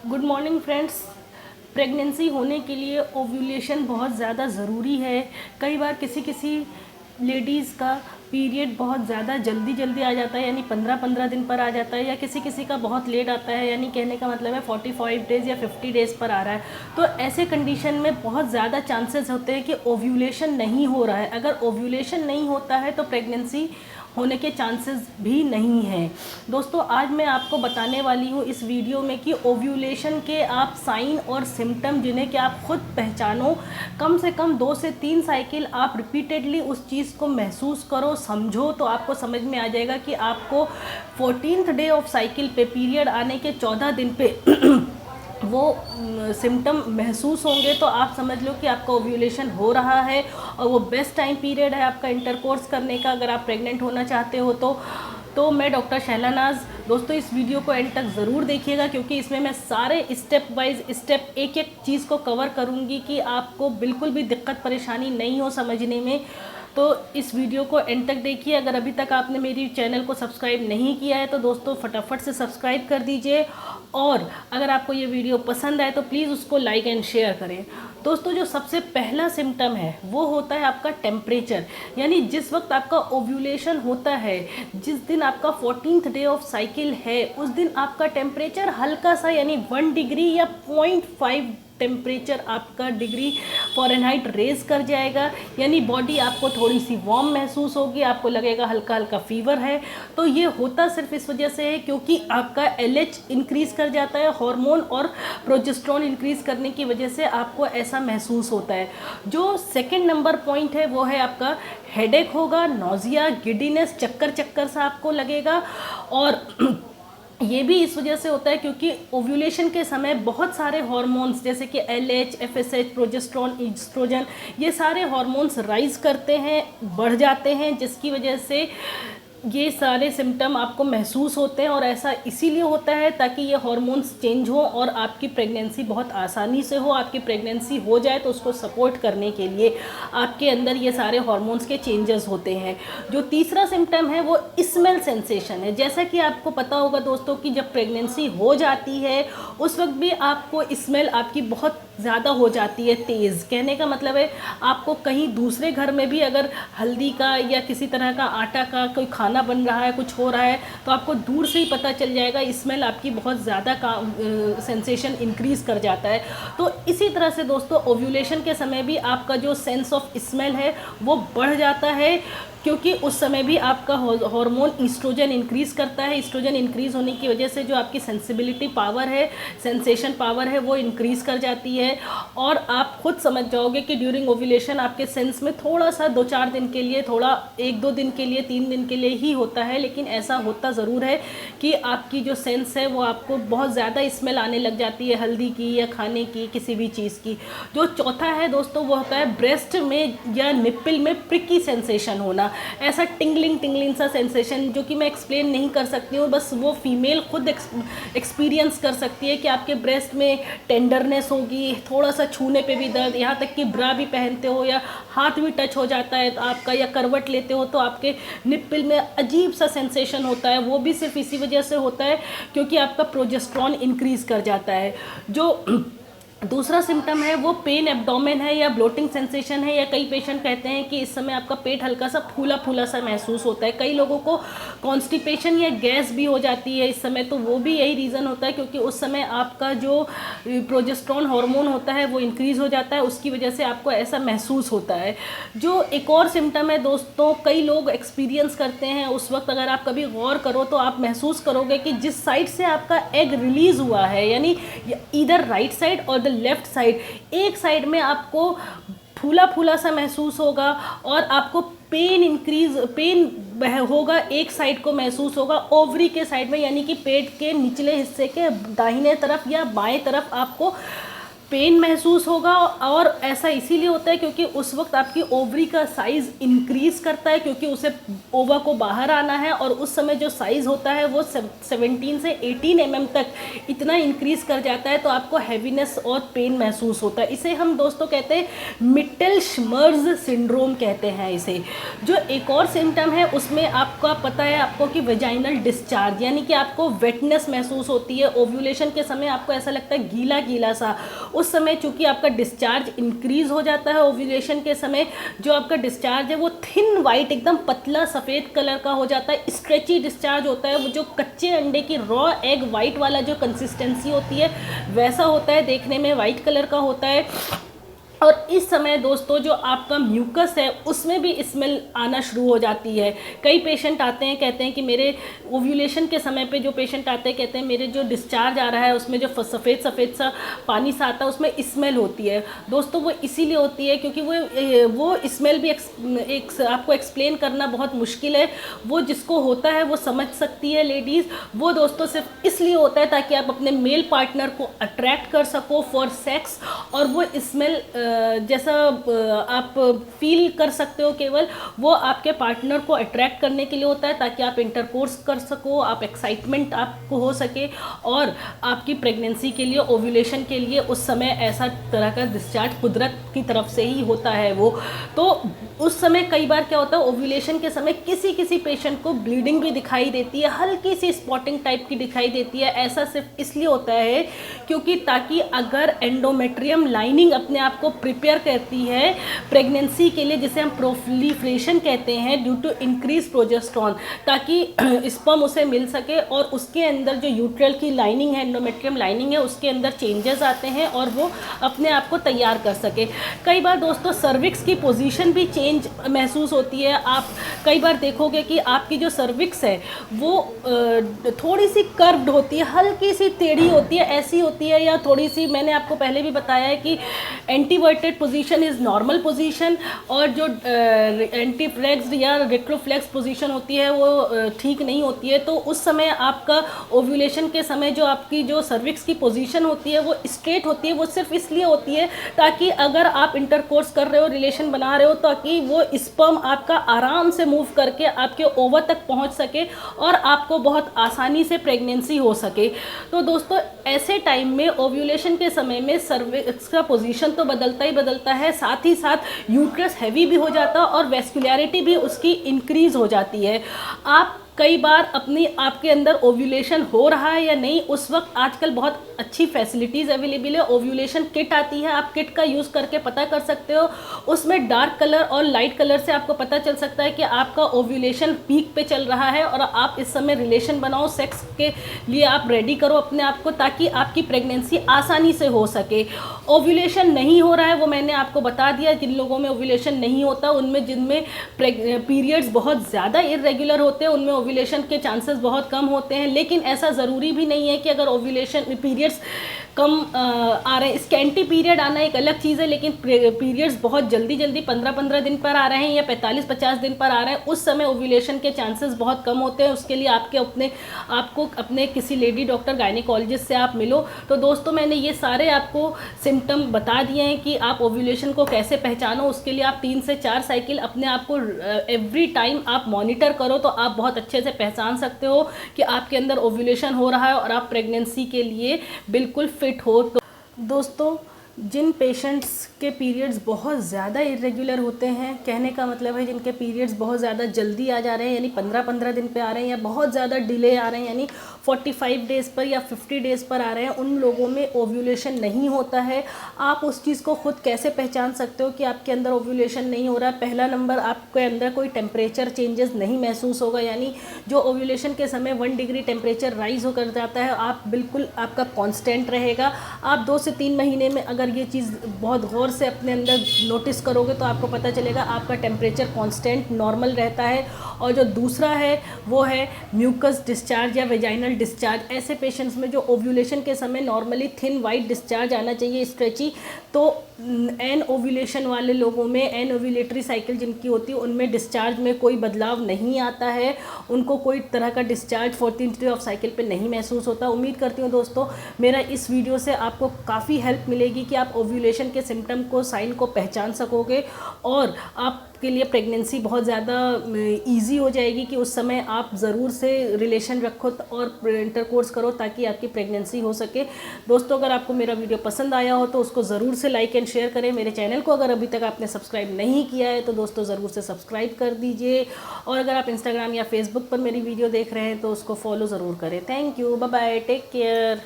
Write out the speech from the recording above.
Good morning friends. Pregnancy होने के लिए ओव्यूलेशन बहुत ज़्यादा ज़रूरी है। कई बार किसी किसी लेडीज़ का पीरियड बहुत ज़्यादा जल्दी जल्दी आ जाता है, यानी 15-15 दिन पर आ जाता है, या किसी किसी का बहुत लेट आता है, यानी कहने का मतलब है 45 डेज़ या 50 डेज़ पर आ रहा है। तो ऐसे कंडीशन में बहुत ज़्यादा चांसेस होते हैं कि ओव्यूलेशन नहीं हो रहा है। अगर ओव्यूलेशन नहीं होता है तो प्रेगनेंसी होने के चांसेस भी नहीं हैं। दोस्तों, आज मैं आपको बताने वाली हूँ इस वीडियो में कि ओव्यूलेशन के आप साइन और सिम्टम जिन्हें कि आप खुद पहचानो। कम से कम 2 से 3 साइकिल आप रिपीटेडली उस चीज़ को महसूस करो, समझो, तो आपको समझ में आ जाएगा कि आपको 14th डे ऑफ साइकिल पे, पीरियड आने के 14 दिन पे वो सिम्टम महसूस होंगे, तो आप समझ लो कि आपका ओव्यूलेशन हो रहा है। और वो बेस्ट टाइम पीरियड है आपका इंटरकोर्स करने का, अगर आप प्रेग्नेंट होना चाहते हो तो मैं डॉक्टर शैला नाज। दोस्तों, इस वीडियो को एंड तक ज़रूर देखिएगा, क्योंकि इसमें मैं सारे स्टेप बाइज स्टेप एक एक चीज़ को कवर करूँगी कि आपको बिल्कुल भी दिक्कत परेशानी नहीं हो समझने में। तो इस वीडियो को एंड तक देखिए। अगर अभी तक आपने मेरी चैनल को सब्सक्राइब नहीं किया है तो दोस्तों फटाफट से सब्सक्राइब कर दीजिए, और अगर आपको ये वीडियो पसंद आए तो प्लीज़ उसको लाइक एंड शेयर करें। दोस्तों, जो सबसे पहला सिम्टम है वो होता है आपका टेम्परेचर, यानी जिस वक्त आपका ओव्यूलेशन होता है, जिस दिन आपका 14th डे ऑफ साइकिल है, उस दिन आपका टेम्परेचर हल्का सा, यानी 1 डिग्री या 0.5 टेम्परेचर आपका डिग्री फ़ारेनहाइट रेज कर जाएगा। यानी बॉडी आपको थोड़ी सी वार्म महसूस होगी, आपको लगेगा हल्का हल्का फीवर है। तो ये होता सिर्फ इस वजह से है क्योंकि आपका LH इंक्रीज़ कर जाता है, हार्मोन और प्रोजेस्टेरोन इंक्रीज़ करने की वजह से आपको ऐसा महसूस होता है। जो सेकंड नंबर पॉइंट है वो है आपका हेडेक होगा, नोजिया, गिडीनेस, चक्कर चक्कर सा आपको लगेगा। और ये भी इस वजह से होता है क्योंकि ओव्यूलेशन के समय बहुत सारे हार्मोन्स जैसे कि LH, FSH, प्रोजेस्टेरोन, ईस्ट्रोजन, ये सारे हार्मोन्स राइज करते हैं, बढ़ जाते हैं, जिसकी वजह से ये सारे सिम्टम आपको महसूस होते हैं। और ऐसा इसीलिए होता है ताकि ये हार्मोन्स चेंज हो और आपकी प्रेगनेंसी बहुत आसानी से हो। आपकी प्रेगनेंसी हो जाए तो उसको सपोर्ट करने के लिए आपके अंदर ये सारे हार्मोन्स के चेंजेस होते हैं। जो तीसरा सिम्टम है वो स्मेल सेंसेशन है। जैसा कि आपको पता होगा दोस्तों कि जब प्रेगनेंसी हो जाती है उस वक्त भी आपको स्मेल आपकी बहुत ज़्यादा हो जाती है तेज़। कहने का मतलब है आपको कहीं दूसरे घर में भी अगर हल्दी का या किसी तरह का आटा का कोई खाना बन रहा है, कुछ हो रहा है, तो आपको दूर से ही पता चल जाएगा। स्मेल आपकी बहुत ज़्यादा सेंसेशन इंक्रीज़ कर जाता है। तो इसी तरह से दोस्तों ओव्यूलेशन के समय भी आपका जो सेंस ऑफ स्मेल है वो बढ़ जाता है, क्योंकि उस समय भी आपका हार्मोन ईस्ट्रोजन इंक्रीज़ करता है। ईस्ट्रोजन इंक्रीज़ होने की वजह से जो आपकी सेंसिबिलिटी पावर है, सेंसेशन पावर है, वो इंक्रीज़ कर जाती है। और आप खुद समझ जाओगे कि ड्यूरिंग ओव्यूलेशन आपके सेंस में थोड़ा सा 2-4 दिन के लिए, थोड़ा 1-2 दिन के लिए, 3 दिन के लिए ही होता है, लेकिन ऐसा होता ज़रूर है कि आपकी जो सेंस है वो आपको बहुत ज़्यादा स्मेल आने लग जाती है हल्दी की या खाने की, किसी भी चीज़ की। जो चौथा है दोस्तों वो होता है ब्रेस्ट में या निप्पल में प्रिकी सेंसेशन होना, ऐसा टिंगलिंग सा सेंसेशन, जो कि मैं एक्सप्लेन नहीं कर सकती हूँ, बस वो फीमेल खुद एक्सपीरियंस कर सकती है कि आपके ब्रेस्ट में टेंडरनेस होगी, थोड़ा सा छूने पे भी दर्द, यहाँ तक कि ब्रा भी पहनते हो या हाथ भी टच हो जाता है आपका, या करवट लेते हो तो आपके निप्पल में अजीब सा सेंसेशन होता है। वो भी सिर्फ इसी वजह से होता है क्योंकि आपका प्रोजेस्टेरोन इंक्रीज़ कर जाता है। जो दूसरा सिम्टम है वो पेन एब्डोमेन है या ब्लोटिंग सेंसेशन है, या कई पेशेंट कहते हैं कि इस समय आपका पेट हल्का सा फूला फूला सा महसूस होता है। कई लोगों को कॉन्स्टिपेशन या गैस भी हो जाती है इस समय, तो वो भी यही रीज़न होता है क्योंकि उस समय आपका जो प्रोजेस्टेरोन हार्मोन होता है वो इंक्रीज़ हो जाता है, उसकी वजह से आपको ऐसा महसूस होता है। जो एक और सिम्टम है दोस्तों, कई लोग एक्सपीरियंस करते हैं उस वक्त, अगर आप कभी गौर करो तो आप महसूस करोगे कि जिस साइड से आपका एग रिलीज़ हुआ है, यानी इधर राइट साइड और लेफ्ट साइड, एक साइड में आपको फूला फूला सा महसूस होगा और आपको पेन होगा, एक साइड को महसूस होगा, ओवरी के साइड में, यानी कि पेट के निचले हिस्से के दाहिने तरफ या बाएं तरफ आपको पेन महसूस होगा, और ऐसा इसीलिए होता है क्योंकि उस वक्त आपकी ओवरी का साइज़ इंक्रीज़ करता है, क्योंकि उसे ओवा को बाहर आना है, और उस समय जो साइज़ होता है वो 17 से 18 mm तक इतना इंक्रीज़ कर जाता है, तो आपको हैवीनेस और पेन महसूस होता है। इसे हम दोस्तों कहते हैं मिट्टेल-श्मर्ज सिंड्रोम कहते हैं इसे। जो एक और सिम्टम है उसमें आपका पता है आपको कि वेजाइनल डिस्चार्ज, यानी कि आपको वेटनेस महसूस होती है ओव्यूलेशन के समय, आपको ऐसा लगता है गीला गीला सा। उस समय चूंकि आपका डिस्चार्ज इंक्रीज हो जाता है ओव्यूलेशन के समय, जो आपका डिस्चार्ज है वो थिन वाइट एकदम पतला सफ़ेद कलर का हो जाता है, स्ट्रेची डिस्चार्ज होता है। वो जो कच्चे अंडे की रॉ एग वाइट वाला जो कंसिस्टेंसी होती है वैसा होता है, देखने में वाइट कलर का होता है। और इस समय दोस्तों जो आपका म्यूकस है उसमें भी स्मेल आना शुरू हो जाती है। कई पेशेंट आते हैं कहते हैं कि मेरे ओव्यूलेशन के समय पे जो पेशेंट आते हैं कहते हैं मेरे जो डिस्चार्ज आ रहा है उसमें जो सफ़ेद सफ़ेद सा पानी सा आता है उसमें स्मेल होती है। दोस्तों वो इसीलिए होती है क्योंकि वो स्मेल भी आपको एक्सप्लेन करना बहुत मुश्किल है। वो जिसको होता है वो समझ सकती है लेडीज़। वो दोस्तों सिर्फ इसलिए होता है ताकि आप अपने मेल पार्टनर को अट्रैक्ट कर सको फॉर सेक्स, और वो स्मेल जैसा आप फील कर सकते हो केवल वो आपके पार्टनर को अट्रैक्ट करने के लिए होता है, ताकि आप इंटरकोर्स कर सको, आप एक्साइटमेंट आपको हो सके, और आपकी प्रेगनेंसी के लिए ओव्यूलेशन के लिए उस समय ऐसा तरह का डिस्चार्ज कुदरत की तरफ से ही होता है वो। तो उस समय कई बार क्या होता है ओव्यूलेशन के समय किसी किसी पेशेंट को ब्लीडिंग भी दिखाई देती है, हल्की सी स्पॉटिंग टाइप की दिखाई देती है। ऐसा सिर्फ इसलिए होता है क्योंकि ताकि अगर एंडोमेट्रियम लाइनिंग अपने आप को प्रिपेयर करती है प्रेगनेंसी के लिए, जिसे हम प्रोलिफरेशन कहते हैं ड्यू टू इंक्रीज प्रोजेस्टेरोन, ताकि स्पर्म उसे मिल सके और उसके अंदर जो यूट्रल की लाइनिंग है, एंडोमेट्रियम लाइनिंग है, उसके अंदर चेंजेस आते हैं और वो अपने आप को तैयार कर सके। कई बार दोस्तों सर्विक्स की पोजीशन भी चेंज महसूस होती है। आप कई बार देखोगे कि आपकी जो सर्विक्स है वो थोड़ी सी कर्व्ड होती है, हल्की सी टेढ़ी होती है, ऐसी होती है, या थोड़ी सी, मैंने आपको पहले भी बताया है कि एंटीवर्टेड पोजीशन इज़ नॉर्मल पोजीशन, और जो एंटीफ्लेक्स्ड या रेट्रोफ्लेक्स पोजीशन होती है वो ठीक नहीं होती है। तो उस समय आपका ओव्यूलेशन के समय जो आपकी जो सर्विक्स की पोजीशन होती है वो स्ट्रेट होती है। वो सिर्फ इसलिए होती है ताकि अगर आप इंटरकोर्स कर रहे हो, रिलेशन बना रहे हो, ताकि वो स्पर्म आपका आराम से मूव करके आपके ओवर तक पहुंच सके और आपको बहुत आसानी से प्रेगनेंसी हो सके। तो दोस्तों ऐसे टाइम में ओव्यूलेशन के समय में सर्विक्स का पोजीशन तो बदलता ही बदलता है, साथ ही साथ यूट्रस हैवी भी हो जाता है और वेस्कुलैरिटी भी उसकी इंक्रीज हो जाती है। आप कई बार आपके अंदर ओव्यूलेशन हो रहा है या नहीं, उस वक्त आजकल बहुत अच्छी फैसिलिटीज़ अवेलेबल है। ओव्यूलेशन किट आती है, आप किट का यूज़ करके पता कर सकते हो। उसमें डार्क कलर और लाइट कलर से आपको पता चल सकता है कि आपका ओव्यूलेशन पीक पे चल रहा है और आप इस समय रिलेशन बनाओ, सेक्स के लिए आप रेडी करो अपने आप को, ताकि आपकी प्रेगनेंसी आसानी से हो सके। ओव्यूलेशन नहीं हो रहा है वो मैंने आपको बता दिया। जिन लोगों में ओव्यूलेशन नहीं होता उनमें, जिनमें पीरियड्स बहुत ज़्यादा इरेगुलर होते हैं, उनमें ओव्यूलेशन के चांसेस बहुत कम होते हैं। लेकिन ऐसा ज़रूरी भी नहीं है कि अगर ओव्यूलेशन पीरियड्स कम आ रहे हैं, स्कैंटी पीरियड आना एक अलग चीज़ है, लेकिन पीरियड्स बहुत जल्दी 15-15 दिन पर आ रहे हैं या 45-50 दिन पर आ रहे हैं, उस समय ओव्यूलेशन के चांसेस बहुत कम होते हैं। उसके लिए आपको अपने किसी लेडी डॉक्टर गायनेकोलॉजिस्ट से आप मिलो। तो दोस्तों मैंने ये सारे आपको सिम्टम बता दिए हैं कि आप ओव्यूलेशन को कैसे पहचानो। उसके लिए आप 3 से 4 साइकिल अपने आप को एवरी टाइम आप मॉनिटर करो, तो आप बहुत अच्छे से पहचान सकते हो कि आपके अंदर ओव्यूलेशन हो रहा है और आप प्रेगनेंसी के लिए बिल्कुल फिट हो। तो दोस्तों जिन पेशेंट्स के पीरियड्स बहुत ज़्यादा इरेगुलर होते हैं, कहने का मतलब है जिनके पीरियड्स बहुत ज़्यादा जल्दी आ जा रहे हैं, यानी 15-15 दिन पे आ रहे हैं, या बहुत ज़्यादा डिले आ रहे हैं, यानी 45 डेज़ पर या 50 डेज़ पर आ रहे हैं, उन लोगों में ओव्यूलेशन नहीं होता है। आप उस चीज़ को खुद कैसे पहचान सकते हो कि आपके अंदर ओव्यूलेशन नहीं हो रहा है? पहला नंबर, आपके अंदर कोई टेम्परेचर चेंजेस नहीं महसूस होगा, यानी जो ओव्यूलेशन के समय 1 डिग्री टेम्परेचर राइज होकर जाता है, आप बिल्कुल आपका कांस्टेंट रहेगा। आप 2 से 3 महीने में अगर ये चीज़ बहुत गौर से अपने अंदर नोटिस करोगे तो आपको पता चलेगा आपका टेम्परेचर कांस्टेंट नॉर्मल रहता है। और जो दूसरा है वो है म्यूकस डिस्चार्ज या वेजाइनल डिस्चार्ज। ऐसे पेशेंट्स में जो ओव्यूलेशन के समय नॉर्मली थिन वाइट डिस्चार्ज आना चाहिए, स्ट्रेची, तो एन ओव्यूलेशन वाले लोगों में, एन ओव्यूलेटरी साइकिल जिनकी होती है उनमें डिस्चार्ज में कोई बदलाव नहीं आता है, उनको कोई तरह का discharge 14th day of cycle पे नहीं महसूस होता। उम्मीद करती हूँ दोस्तों मेरा इस वीडियो से आपको काफ़ी हेल्प मिलेगी कि आप ओव्यूलेशन के सिम्टम को, साइन को पहचान सकोगे और आपके लिए प्रेगनेंसी बहुत ज़्यादा ईजी हो जाएगी कि उस समय आप ज़रूर से रिलेशन रखो और इंटरकोर्स करो ताकि आपकी प्रेगनेंसी हो सके। दोस्तों अगर आपको मेरा वीडियो पसंद आया हो तो उसको ज़रूर से लाइक एंड शेयर करें। मेरे चैनल को अगर अभी तक आपने सब्सक्राइब नहीं किया है तो दोस्तों ज़रूर से सब्सक्राइब कर दीजिए, और अगर आप इंस्टाग्राम या फेसबुक पर मेरी वीडियो देख रहे हैं तो उसको फॉलो ज़रूर करें। Thank you, bye bye, take care.